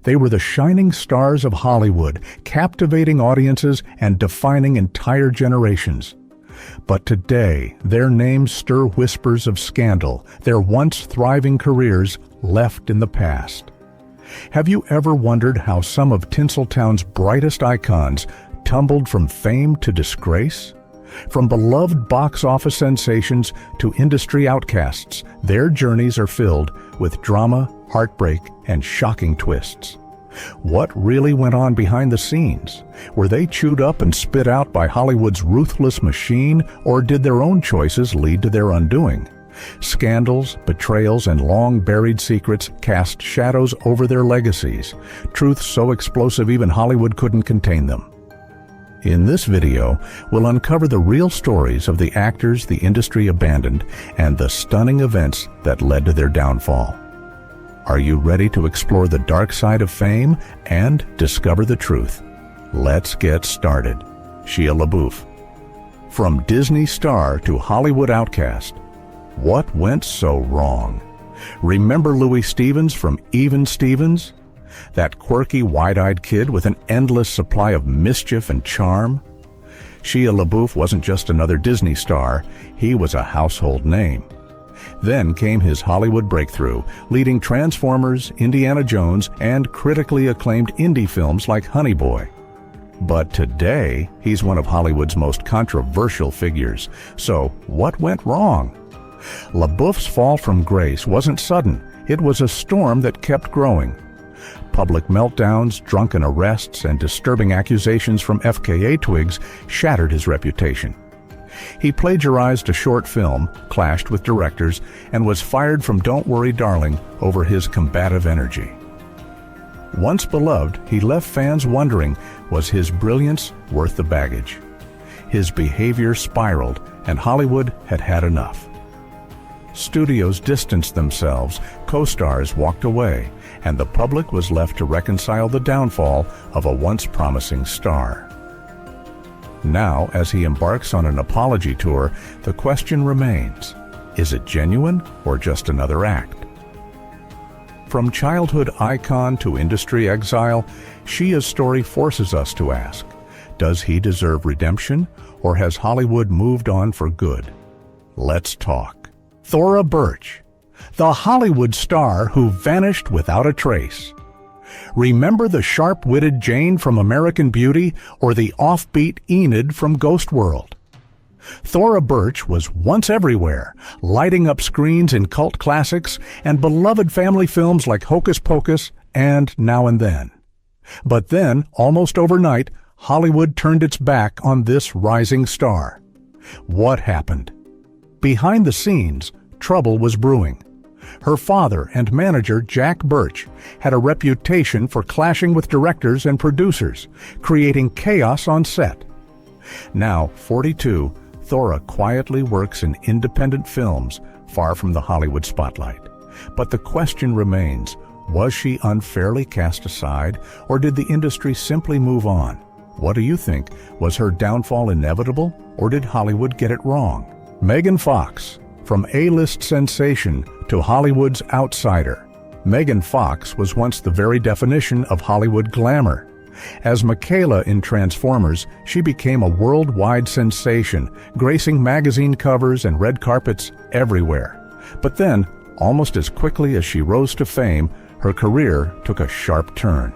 They were the shining stars of Hollywood, captivating audiences and defining entire generations. But today, their names stir whispers of scandal, their once thriving careers left in the past. Have you ever wondered how some of Tinseltown's brightest icons tumbled from fame to disgrace? From beloved box office sensations to industry outcasts, their journeys are filled with drama, heartbreak, and shocking twists. What really went on behind the scenes? Were they chewed up and spit out by Hollywood's ruthless machine, or did their own choices lead to their undoing? Scandals, betrayals, and long-buried secrets cast shadows over their legacies, truths so explosive even Hollywood couldn't contain them. In this video, we'll uncover the real stories of the actors the industry abandoned and the stunning events that led to their downfall. Are you ready to explore the dark side of fame and discover the truth? Let's get started. Shia LaBeouf. From Disney star to Hollywood outcast, what went so wrong? Remember Louis Stevens from Even Stevens? That quirky, wide-eyed kid with an endless supply of mischief and charm? Shia LaBeouf wasn't just another Disney star, he was a household name. Then came his Hollywood breakthrough, leading Transformers, Indiana Jones, and critically acclaimed indie films like Honey Boy. But today, he's one of Hollywood's most controversial figures. So, what went wrong? LaBeouf's fall from grace wasn't sudden. It was a storm that kept growing. Public meltdowns, drunken arrests, and disturbing accusations from FKA twigs shattered his reputation. He plagiarized a short film, clashed with directors, and was fired from Don't Worry Darling over his combative energy. Once beloved, he left fans wondering, was his brilliance worth the baggage? His behavior spiraled, and Hollywood had had enough. Studios distanced themselves, co-stars walked away, and the public was left to reconcile the downfall of a once promising star. Now, as he embarks on an apology tour, the question remains, is it genuine or just another act? From childhood icon to industry exile, Shia's story forces us to ask, does he deserve redemption, or has Hollywood moved on for good? Let's talk. Thora Birch, the Hollywood star who vanished without a trace. Remember the sharp-witted Jane from American Beauty or the offbeat Enid from Ghost World? Thora Birch was once everywhere, lighting up screens in cult classics and beloved family films like Hocus Pocus and Now and Then. But then, almost overnight, Hollywood turned its back on this rising star. What happened? Behind the scenes, trouble was brewing. Her father and manager, Jack Birch, had a reputation for clashing with directors and producers, creating chaos on set. Now, 42, Thora quietly works in independent films, far from the Hollywood spotlight. But the question remains, was she unfairly cast aside, or did the industry simply move on? What do you think? Was her downfall inevitable, or did Hollywood get it wrong? Megan Fox. From A-list sensation to Hollywood's outsider, Megan Fox was once the very definition of Hollywood glamour. As Michaela in Transformers, she became a worldwide sensation, gracing magazine covers and red carpets everywhere. But then, almost as quickly as she rose to fame, her career took a sharp turn.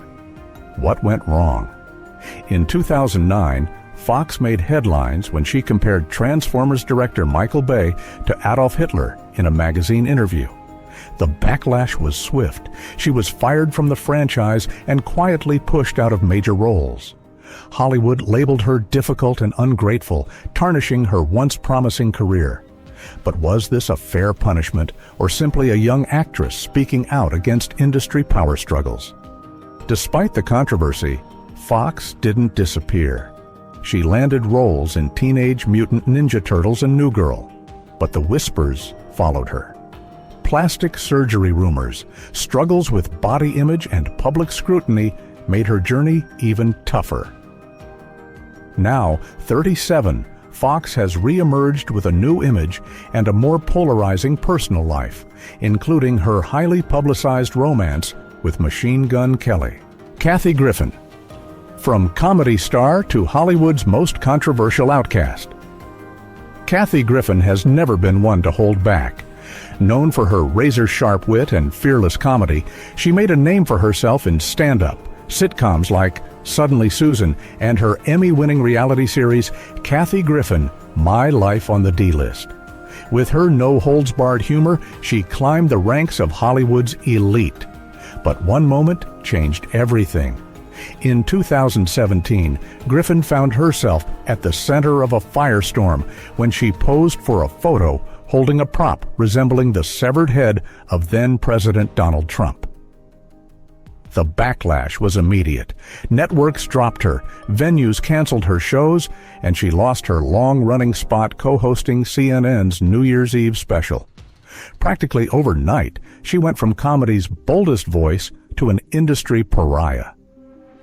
What went wrong? In 2009, Fox made headlines when she compared Transformers director Michael Bay to Adolf Hitler in a magazine interview. The backlash was swift. She was fired from the franchise and quietly pushed out of major roles. Hollywood labeled her difficult and ungrateful, tarnishing her once promising career. But was this a fair punishment, or simply a young actress speaking out against industry power struggles? Despite the controversy, Fox didn't disappear. She landed roles in Teenage Mutant Ninja Turtles and New Girl, but the whispers followed her. Plastic surgery rumors, struggles with body image, and public scrutiny made her journey even tougher. Now, 37, Fox has re-emerged with a new image and a more polarizing personal life, including her highly publicized romance with Machine Gun Kelly. Kathy Griffin. From comedy star to Hollywood's most controversial outcast. Kathy Griffin has never been one to hold back. Known for her razor-sharp wit and fearless comedy, she made a name for herself in stand-up, sitcoms like Suddenly Susan, and her Emmy-winning reality series, Kathy Griffin, My Life on the D-List. With her no-holds-barred humor, she climbed the ranks of Hollywood's elite. But one moment changed everything. In 2017, Griffin found herself at the center of a firestorm when she posed for a photo holding a prop resembling the severed head of then-President Donald Trump. The backlash was immediate. Networks dropped her, venues canceled her shows, and she lost her long-running spot co-hosting CNN's New Year's Eve special. Practically overnight, she went from comedy's boldest voice to an industry pariah.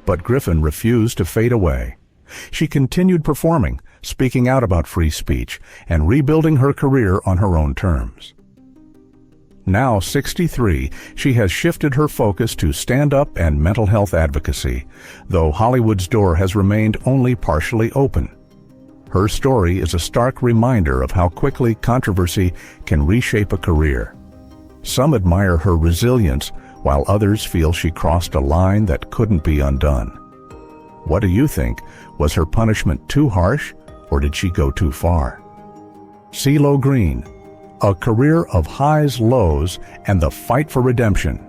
But Griffin refused to fade away. She continued performing, speaking out about free speech, and rebuilding her career on her own terms. Now 63, she has shifted her focus to stand-up and mental health advocacy, though Hollywood's door has remained only partially open. Her story is a stark reminder of how quickly controversy can reshape a career. Some admire her resilience, while others feel she crossed a line that couldn't be undone. What do you think? Was her punishment too harsh, or did she go too far? CeeLo Green. A career of highs, lows, and the fight for redemption.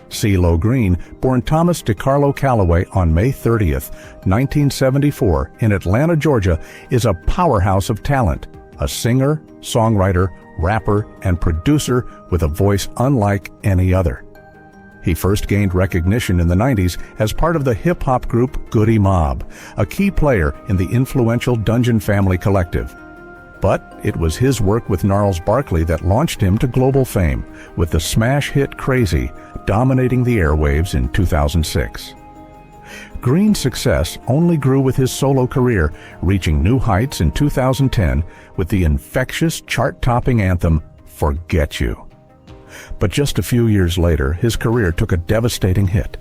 CeeLo Green, born Thomas DeCarlo Calloway on May 30th, 1974, in Atlanta, Georgia, is a powerhouse of talent, a singer, songwriter, rapper, and producer with a voice unlike any other. He first gained recognition in the 90s as part of the hip-hop group Goody Mob, a key player in the influential Dungeon Family collective. But it was his work with Gnarls Barkley that launched him to global fame, with the smash hit Crazy dominating the airwaves in 2006. Green's success only grew with his solo career, reaching new heights in 2010 with the infectious chart-topping anthem, Forget You. But just a few years later, his career took a devastating hit.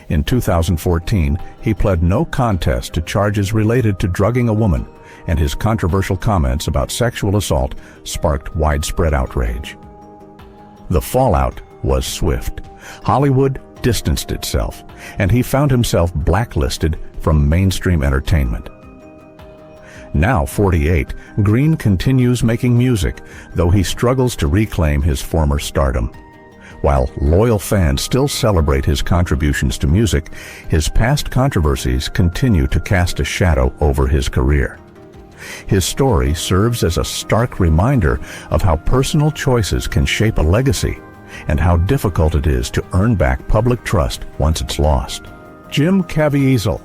In 2014, he pled no contest to charges related to drugging a woman, and his controversial comments about sexual assault sparked widespread outrage. The fallout was swift. Hollywood distanced itself, and he found himself blacklisted from mainstream entertainment. Now 48, Green continues making music, though he struggles to reclaim his former stardom. While loyal fans still celebrate his contributions to music, his past controversies continue to cast a shadow over his career. His story serves as a stark reminder of how personal choices can shape a legacy and how difficult it is to earn back public trust once it's lost. Jim Caviezel.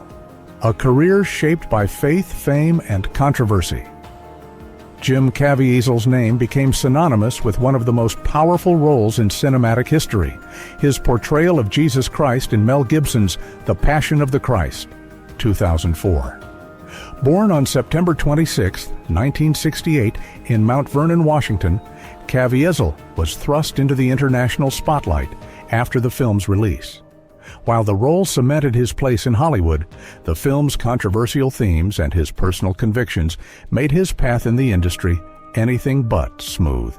A career shaped by faith, fame, and controversy. Jim Caviezel's name became synonymous with one of the most powerful roles in cinematic history, his portrayal of Jesus Christ in Mel Gibson's The Passion of the Christ, 2004. Born on September 26, 1968, in Mount Vernon, Washington, Caviezel was thrust into the international spotlight after the film's release. While the role cemented his place in Hollywood, the film's controversial themes and his personal convictions made his path in the industry anything but smooth.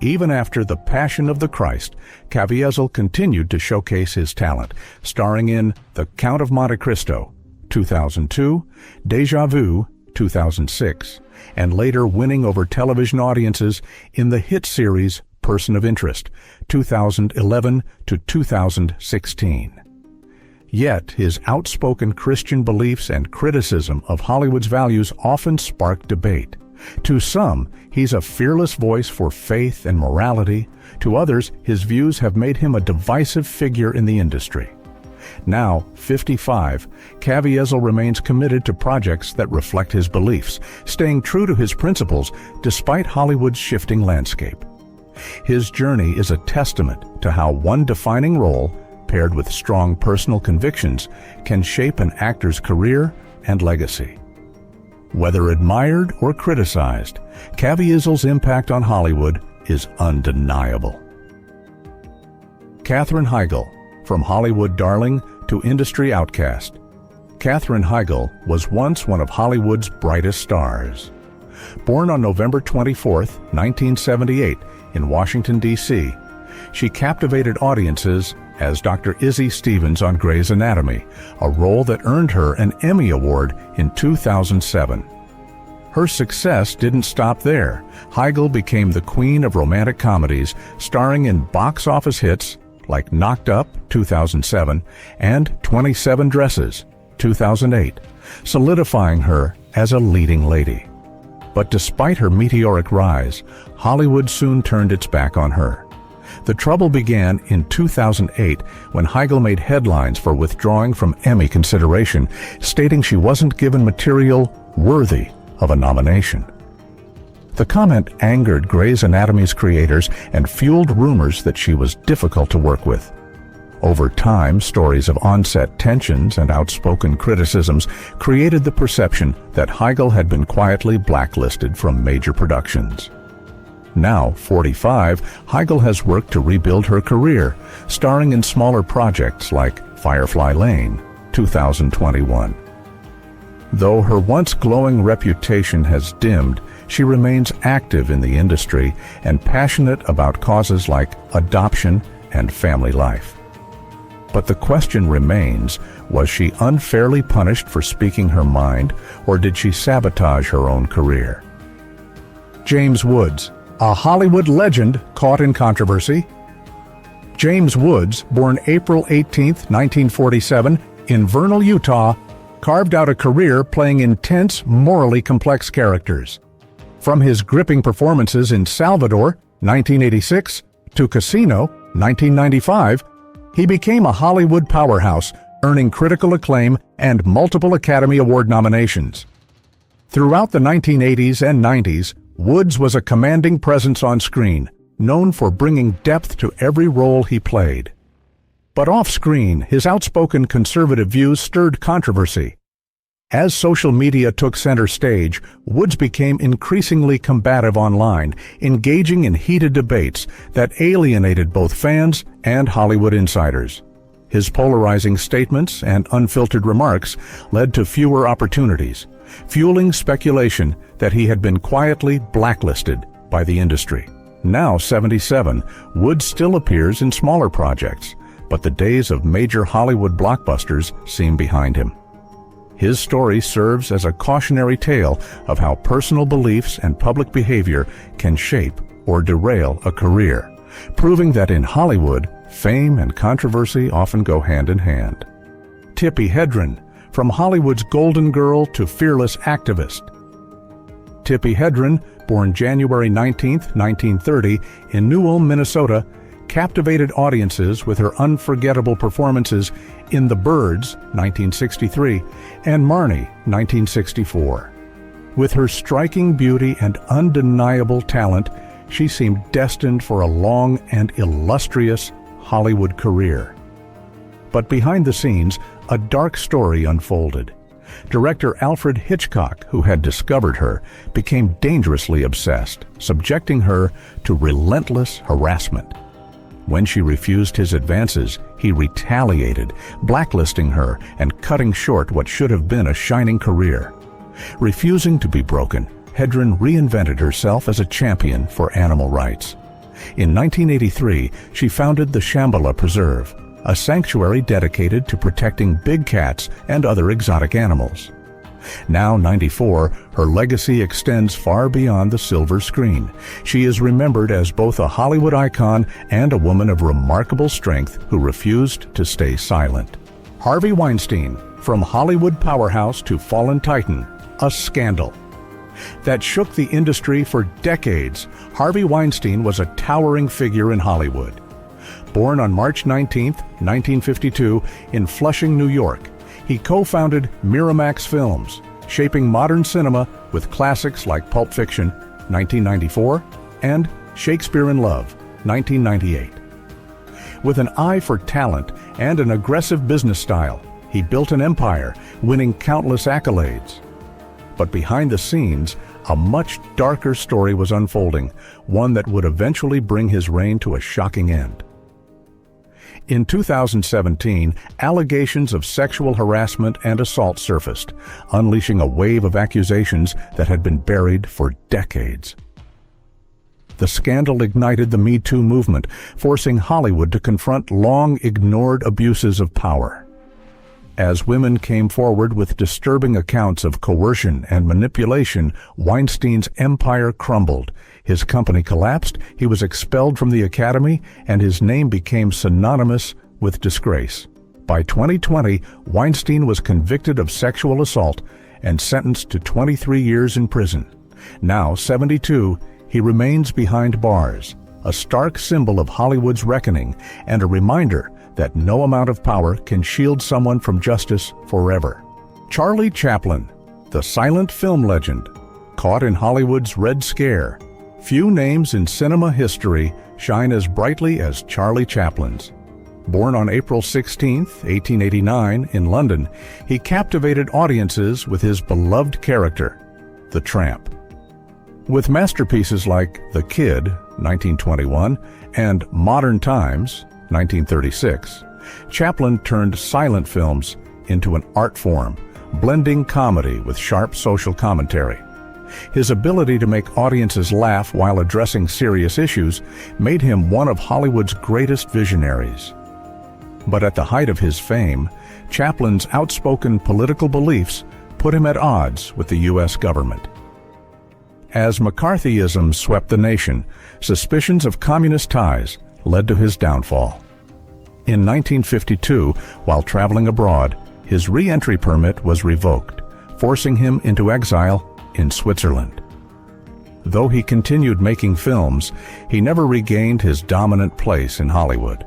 Even after The Passion of the Christ, Caviezel continued to showcase his talent, starring in The Count of Monte Cristo, 2002, Deja Vu, 2006, and later winning over television audiences in the hit series Person of Interest, 2011 to 2016. Yet, his outspoken Christian beliefs and criticism of Hollywood's values often spark debate. To some, he's a fearless voice for faith and morality. To others, his views have made him a divisive figure in the industry. Now, 55, Caviezel remains committed to projects that reflect his beliefs, staying true to his principles despite Hollywood's shifting landscape. His journey is a testament to how one defining role, paired with strong personal convictions, can shape an actor's career and legacy. Whether admired or criticized, Caviezel's impact on Hollywood is undeniable. Katherine Heigl. from Hollywood darling to industry outcast, Katherine Heigl was once one of Hollywood's brightest stars. Born on November 24, 1978, in Washington, D.C., she captivated audiences as Dr. Izzy Stevens on Grey's Anatomy, a role that earned her an Emmy Award in 2007. Her success didn't stop there. Heigl became the queen of romantic comedies, starring in box office hits like Knocked Up, 2007, and 27 Dresses, 2008, solidifying her as a leading lady. But despite her meteoric rise, Hollywood soon turned its back on her. The trouble began in 2008 when Heigl made headlines for withdrawing from Emmy consideration, stating she wasn't given material worthy of a nomination. The comment angered Grey's Anatomy's creators and fueled rumors that she was difficult to work with. Over time, stories of on-set tensions and outspoken criticisms created the perception that Heigl had been quietly blacklisted from major productions. Now, 45, Heigl has worked to rebuild her career, starring in smaller projects like Firefly Lane, 2021. Though her once glowing reputation has dimmed, she remains active in the industry and passionate about causes like adoption and family life. But the question remains, was she unfairly punished for speaking her mind, or did she sabotage her own career? James Woods, a Hollywood legend caught in controversy. James Woods, born April 18, 1947, in Vernal, Utah, carved out a career playing intense, morally complex characters. From his gripping performances in Salvador, 1986, to Casino, 1995, he became a Hollywood powerhouse, earning critical acclaim and multiple Academy Award nominations. Throughout the 1980s and 90s, Woods was a commanding presence on screen, known for bringing depth to every role he played. But off-screen, his outspoken conservative views stirred controversy. As social media took center stage, Woods became increasingly combative online, engaging in heated debates that alienated both fans and Hollywood insiders. His polarizing statements and unfiltered remarks led to fewer opportunities, fueling speculation that he had been quietly blacklisted by the industry. Now 77, Woods still appears in smaller projects, but the days of major Hollywood blockbusters seem behind him. His story serves as a cautionary tale of how personal beliefs and public behavior can shape or derail a career, proving that in Hollywood, fame and controversy often go hand in hand. Tippi Hedren, from Hollywood's golden girl to fearless activist. Tippi Hedren, born January 19, 1930, in New Ulm, Minnesota, captivated audiences with her unforgettable performances in The Birds, 1963, and Marnie, 1964. With her striking beauty and undeniable talent, she seemed destined for a long and illustrious Hollywood career. But behind the scenes, a dark story unfolded. Director Alfred Hitchcock, who had discovered her, became dangerously obsessed, subjecting her to relentless harassment. When she refused his advances, he retaliated, blacklisting her and cutting short what should have been a shining career. Refusing to be broken, Hedren reinvented herself as a champion for animal rights. In 1983, she founded the Shambhala Preserve, a sanctuary dedicated to protecting big cats and other exotic animals. Now 94, her legacy extends far beyond the silver screen. She is remembered as both a Hollywood icon and a woman of remarkable strength who refused to stay silent. Harvey Weinstein, from Hollywood powerhouse to fallen titan, a scandal that shook the industry for decades. Harvey Weinstein was a towering figure in Hollywood. Born on March 19, 1952, in Flushing, New York, he co-founded Miramax Films, shaping modern cinema with classics like Pulp Fiction, 1994, and Shakespeare in Love, 1998. With an eye for talent and an aggressive business style, he built an empire, winning countless accolades. But behind the scenes, a much darker story was unfolding, one that would eventually bring his reign to a shocking end. In 2017, allegations of sexual harassment and assault surfaced, unleashing a wave of accusations that had been buried for decades. The scandal ignited the Me Too movement, forcing Hollywood to confront long-ignored abuses of power. As women came forward with disturbing accounts of coercion and manipulation, Weinstein's empire crumbled. His company collapsed, he was expelled from the Academy, and his name became synonymous with disgrace. By 2020, Weinstein was convicted of sexual assault and sentenced to 23 years in prison. Now, 72, he remains behind bars, a stark symbol of Hollywood's reckoning and a reminder that no amount of power can shield someone from justice forever. Charlie Chaplin, the silent film legend, caught in Hollywood's Red Scare. Few names in cinema history shine as brightly as Charlie Chaplin's. Born on April 16, 1889, in London, he captivated audiences with his beloved character, the tramp. With masterpieces like The Kid, 1921, and Modern Times, 1936, Chaplin turned silent films into an art form, blending comedy with sharp social commentary. His ability to make audiences laugh while addressing serious issues made him one of Hollywood's greatest visionaries. But at the height of his fame, Chaplin's outspoken political beliefs put him at odds with the U.S. government. As McCarthyism swept the nation, suspicions of communist ties led to his downfall. In 1952, while traveling abroad, his re-entry permit was revoked, forcing him into exile in Switzerland. Though he continued making films, he never regained his dominant place in Hollywood.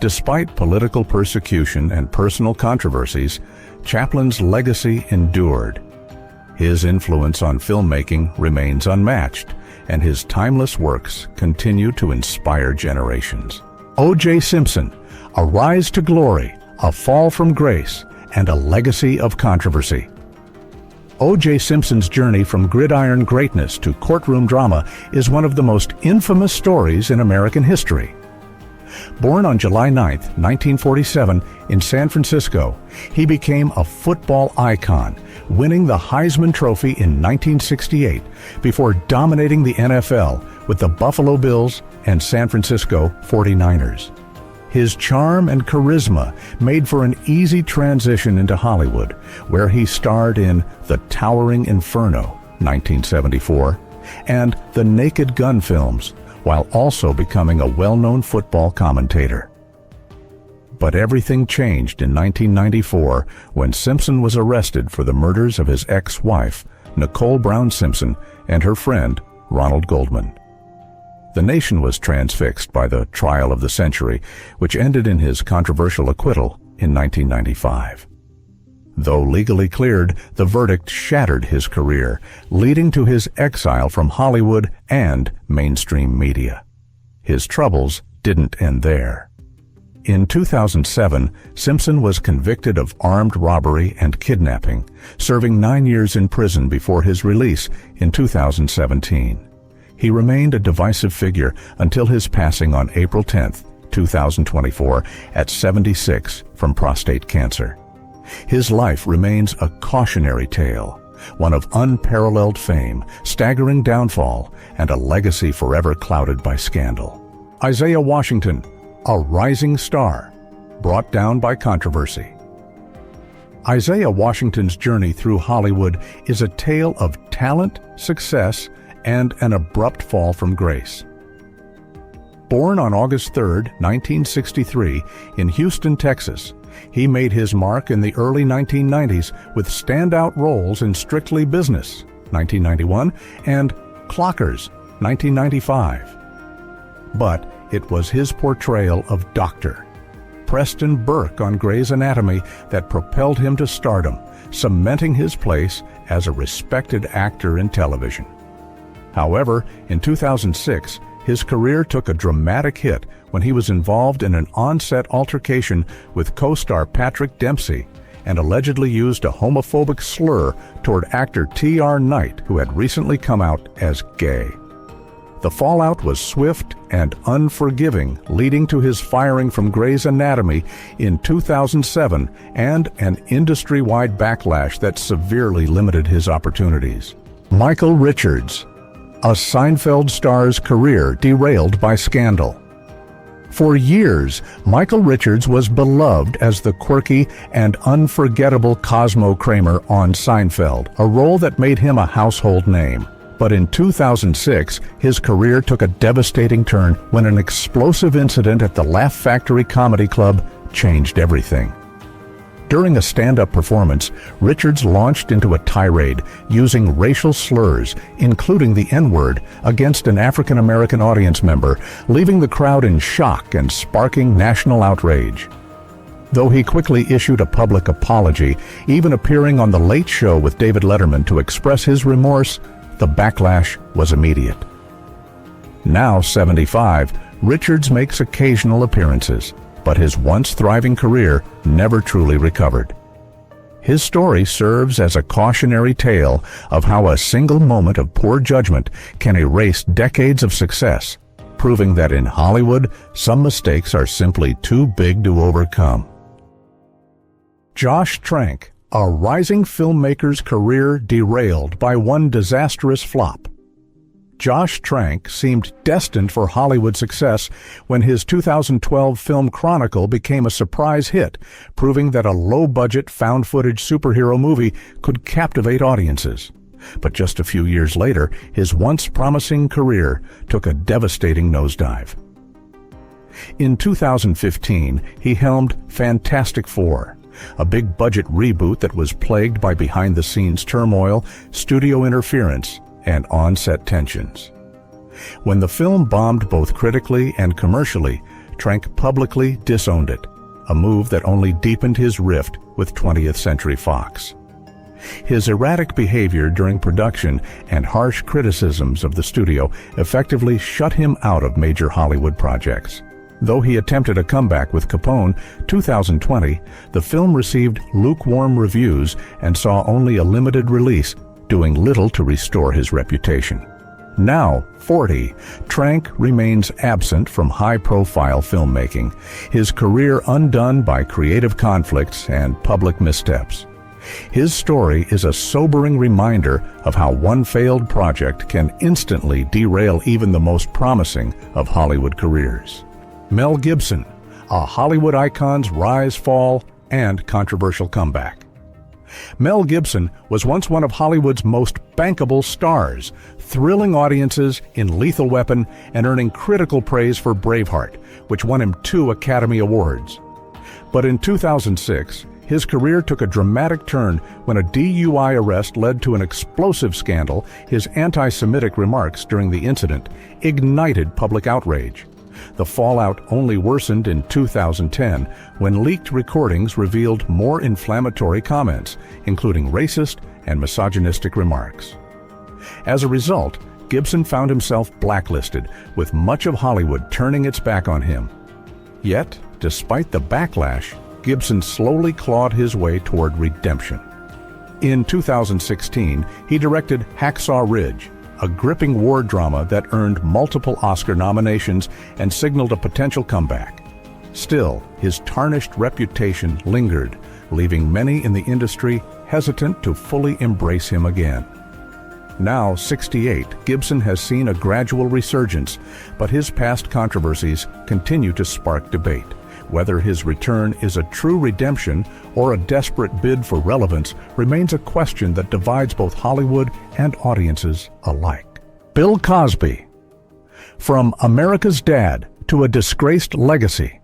Despite political persecution and personal controversies, Chaplin's legacy endured. His influence on filmmaking remains unmatched, and his timeless works continue to inspire generations. O.J. Simpson, a rise to glory, a fall from grace, and a legacy of controversy. O.J. Simpson's journey from gridiron greatness to courtroom drama is one of the most infamous stories in American history. Born on July 9, 1947, in San Francisco, he became a football icon, winning the Heisman Trophy in 1968 before dominating the NFL with the Buffalo Bills and San Francisco 49ers. His charm and charisma made for an easy transition into Hollywood, where he starred in The Towering Inferno, 1974, and the Naked Gun films, while also becoming a well-known football commentator. But everything changed in 1994 when Simpson was arrested for the murders of his ex-wife, Nicole Brown Simpson, and her friend, Ronald Goldman. The nation was transfixed by the trial of the century, which ended in his controversial acquittal in 1995. Though legally cleared, the verdict shattered his career, leading to his exile from Hollywood and mainstream media. His troubles didn't end there. In 2007, Simpson was convicted of armed robbery and kidnapping, serving 9 years in prison before his release in 2017. He remained a divisive figure until his passing on April 10, 2024, at 76 from prostate cancer. His life remains a cautionary tale, one of unparalleled fame, staggering downfall, and a legacy forever clouded by scandal. Isaiah Washington, a rising star, brought down by controversy. Isaiah Washington's journey through Hollywood is a tale of talent, success, and an abrupt fall from grace. Born on August 3, 1963, in Houston, Texas, he made his mark in the early 1990s with standout roles in Strictly Business, 1991, and Clockers, 1995. But it was his portrayal of Dr. Preston Burke on Grey's Anatomy that propelled him to stardom, cementing his place as a respected actor in television. However, in 2006, his career took a dramatic hit when he was involved in an on-set altercation with co-star Patrick Dempsey and allegedly used a homophobic slur toward actor T.R. Knight, who had recently come out as gay. The fallout was swift and unforgiving, leading to his firing from Grey's Anatomy in 2007 and an industry-wide backlash that severely limited his opportunities. Michael Richards, a Seinfeld star's career derailed by scandal. For years, Michael Richards was beloved as the quirky and unforgettable Cosmo Kramer on Seinfeld, a role that made him a household name. But in 2006, his career took a devastating turn when an explosive incident at the Laugh Factory Comedy Club changed everything. During a stand-up performance, Richards launched into a tirade using racial slurs, including the N-word, against an African-American audience member, leaving the crowd in shock and sparking national outrage. Though he quickly issued a public apology, even appearing on The Late Show with David Letterman to express his remorse, the backlash was immediate. Now 75, Richards makes occasional appearances, but his once thriving career never truly recovered. His story serves as a cautionary tale of how a single moment of poor judgment can erase decades of success, proving that in Hollywood, some mistakes are simply too big to overcome. Josh Trank, a rising filmmaker's career derailed by one disastrous flop. Josh Trank seemed destined for Hollywood success when his 2012 film Chronicle became a surprise hit, proving that a low-budget found-footage superhero movie could captivate audiences. But just a few years later, his once promising career took a devastating nosedive. In 2015, he helmed Fantastic Four, a big-budget reboot that was plagued by behind-the-scenes turmoil, studio interference, and on-set tensions. When the film bombed both critically and commercially, Trank publicly disowned it, a move that only deepened his rift with 20th Century Fox. His erratic behavior during production and harsh criticisms of the studio effectively shut him out of major Hollywood projects. Though he attempted a comeback with Capone 2020, the film received lukewarm reviews and saw only a limited release, doing little to restore his reputation. Now 40, Trank remains absent from high-profile filmmaking, his career undone by creative conflicts and public missteps. His story is a sobering reminder of how one failed project can instantly derail even the most promising of Hollywood careers. Mel Gibson, a Hollywood icon's rise, fall, and controversial comeback. Mel Gibson was once one of Hollywood's most bankable stars, thrilling audiences in Lethal Weapon and earning critical praise for Braveheart, which won him 2 Academy Awards. But in 2006, his career took a dramatic turn when a DUI arrest led to an explosive scandal. His anti-Semitic remarks during the incident ignited public outrage. The fallout only worsened in 2010 when leaked recordings revealed more inflammatory comments, including racist and misogynistic remarks. As a result, Gibson found himself blacklisted, with much of Hollywood turning its back on him. Yet, despite the backlash, Gibson slowly clawed his way toward redemption. In 2016, he directed Hacksaw Ridge, a gripping war drama that earned multiple Oscar nominations and signaled a potential comeback. Still, his tarnished reputation lingered, leaving many in the industry hesitant to fully embrace him again. Now 68, Gibson has seen a gradual resurgence, but his past controversies continue to spark debate. Whether his return is a true redemption or a desperate bid for relevance remains a question that divides both Hollywood and audiences alike. Bill Cosby. From America's Dad to a disgraced legacy.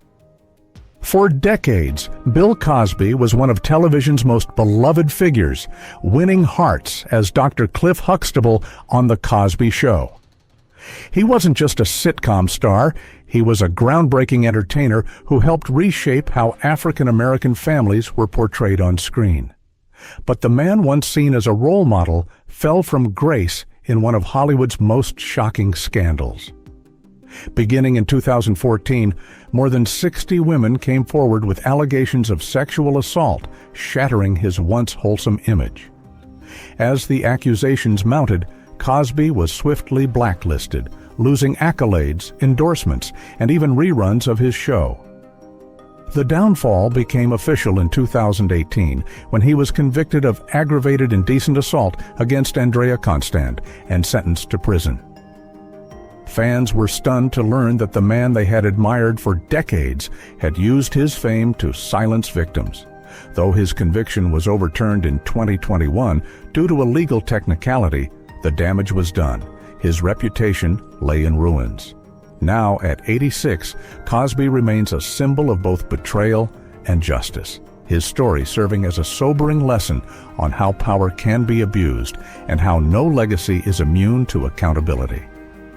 For decades, Bill Cosby was one of television's most beloved figures, winning hearts as Dr. Cliff Huxtable on The Cosby Show. He wasn't just a sitcom star, he was a groundbreaking entertainer who helped reshape how African-American families were portrayed on screen. But the man once seen as a role model fell from grace in one of Hollywood's most shocking scandals. Beginning in 2014, more than 60 women came forward with allegations of sexual assault, shattering his once wholesome image. As the accusations mounted, Cosby was swiftly blacklisted, losing accolades, endorsements, and even reruns of his show. The downfall became official in 2018 when he was convicted of aggravated indecent assault against Andrea Constand and sentenced to prison. Fans were stunned to learn that the man they had admired for decades had used his fame to silence victims. Though his conviction was overturned in 2021 due to a legal technicality, the damage was done. His reputation lay in ruins. Now, at 86, Cosby remains a symbol of both betrayal and justice, his story serving as a sobering lesson on how power can be abused and how no legacy is immune to accountability.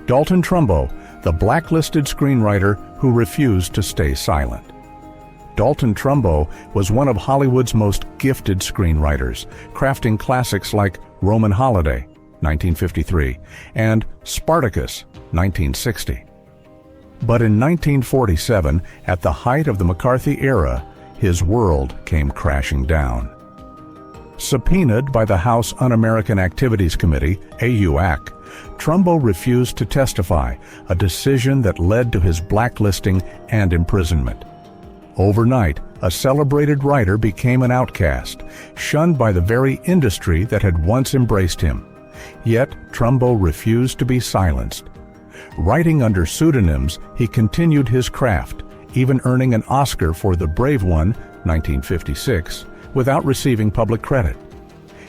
Dalton Trumbo, the blacklisted screenwriter who refused to stay silent. Dalton Trumbo was one of Hollywood's most gifted screenwriters, crafting classics like Roman Holiday, 1953, and Spartacus, 1960. But in 1947, at the height of the McCarthy era, his world came crashing down. Subpoenaed by the House Un-American Activities Committee, AUAC, Trumbo refused to testify, a decision that led to his blacklisting and imprisonment. Overnight, a celebrated writer became an outcast, shunned by the very industry that had once embraced him. Yet, Trumbo refused to be silenced. Writing under pseudonyms, he continued his craft, even earning an Oscar for The Brave One, 1956, without receiving public credit.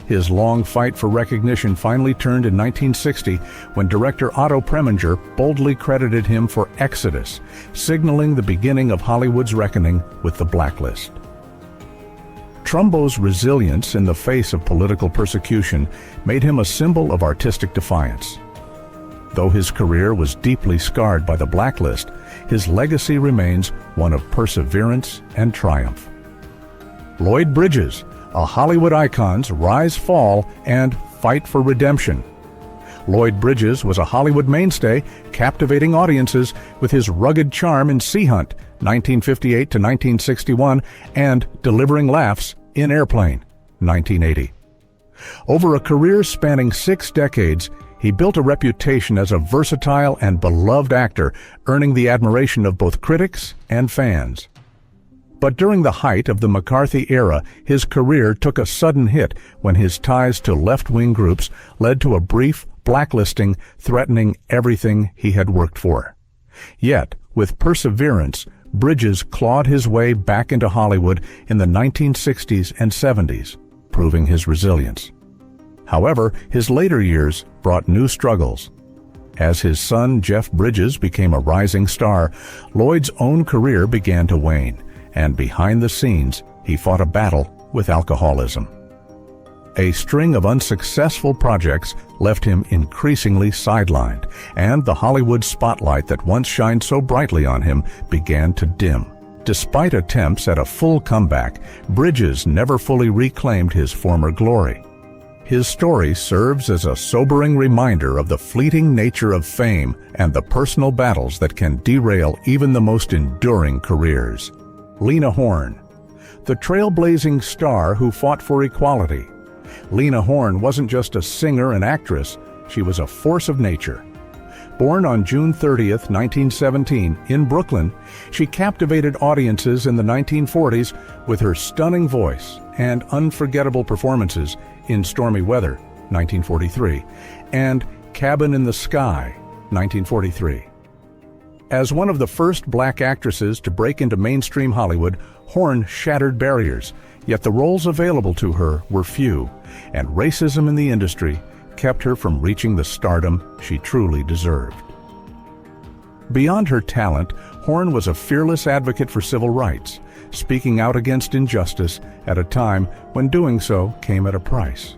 His long fight for recognition finally turned in 1960 when director Otto Preminger boldly credited him for Exodus, signaling the beginning of Hollywood's reckoning with the blacklist. Trumbo's resilience in the face of political persecution made him a symbol of artistic defiance. Though his career was deeply scarred by the blacklist, his legacy remains one of perseverance and triumph. Lloyd Bridges, a Hollywood icon's rise, fall, and fight for redemption. Lloyd Bridges was a Hollywood mainstay, captivating audiences with his rugged charm in Sea Hunt, 1958 to 1961, and delivering laughs in Airplane, 1980. Over a career spanning 6 decades, he built a reputation as a versatile and beloved actor, earning the admiration of both critics and fans. But during the height of the McCarthy era, his career took a sudden hit when his ties to left-wing groups led to a brief blacklisting threatening everything he had worked for. Yet, with perseverance, Bridges clawed his way back into Hollywood in the 1960s and 70s, proving his resilience. However, his later years brought new struggles. As his son Jeff Bridges became a rising star, Lloyd's own career began to wane, and behind the scenes, he fought a battle with alcoholism. A string of unsuccessful projects left him increasingly sidelined, and the Hollywood spotlight that once shined so brightly on him began to dim. Despite attempts at a full comeback, Bridges never fully reclaimed his former glory. His story serves as a sobering reminder of the fleeting nature of fame and the personal battles that can derail even the most enduring careers. Lena Horne, the trailblazing star who fought for equality. Lena Horne wasn't just a singer and actress, she was a force of nature. Born on June 30th, 1917, in Brooklyn, she captivated audiences in the 1940s with her stunning voice and unforgettable performances in Stormy Weather, 1943, and Cabin in the Sky, 1943. As one of the first black actresses to break into mainstream Hollywood, Horne shattered barriers, yet the roles available to her were few, and racism in the industry kept her from reaching the stardom she truly deserved. Beyond her talent, Horne was a fearless advocate for civil rights, speaking out against injustice at a time when doing so came at a price.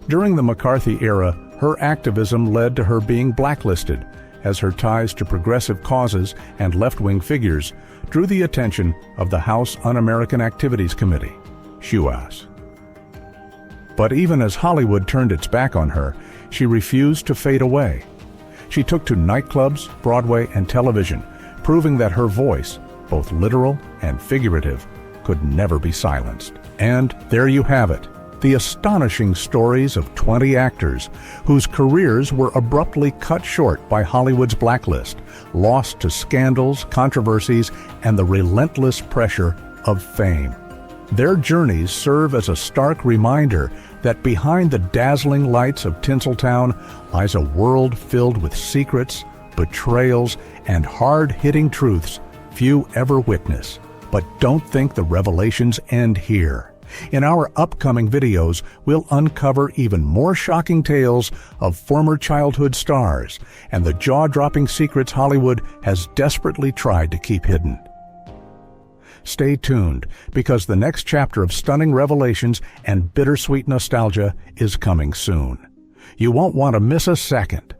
During the McCarthy era, her activism led to her being blacklisted, as her ties to progressive causes and left-wing figures drew the attention of the House Un-American Activities Committee, HUAC. But even as Hollywood turned its back on her, she refused to fade away. She took to nightclubs, Broadway, and television, proving that her voice, both literal and figurative, could never be silenced. And there you have it, The astonishing stories of 20 actors whose careers were abruptly cut short by Hollywood's blacklist, lost to scandals, controversies, and the relentless pressure of fame. Their journeys serve as a stark reminder that behind the dazzling lights of Tinseltown lies a world filled with secrets, betrayals, and hard-hitting truths few ever witness. But don't think the revelations end here. In our upcoming videos, we'll uncover even more shocking tales of former childhood stars and the jaw-dropping secrets Hollywood has desperately tried to keep hidden. Stay tuned, because the next chapter of stunning revelations and bittersweet nostalgia is coming soon. You won't want to miss a second.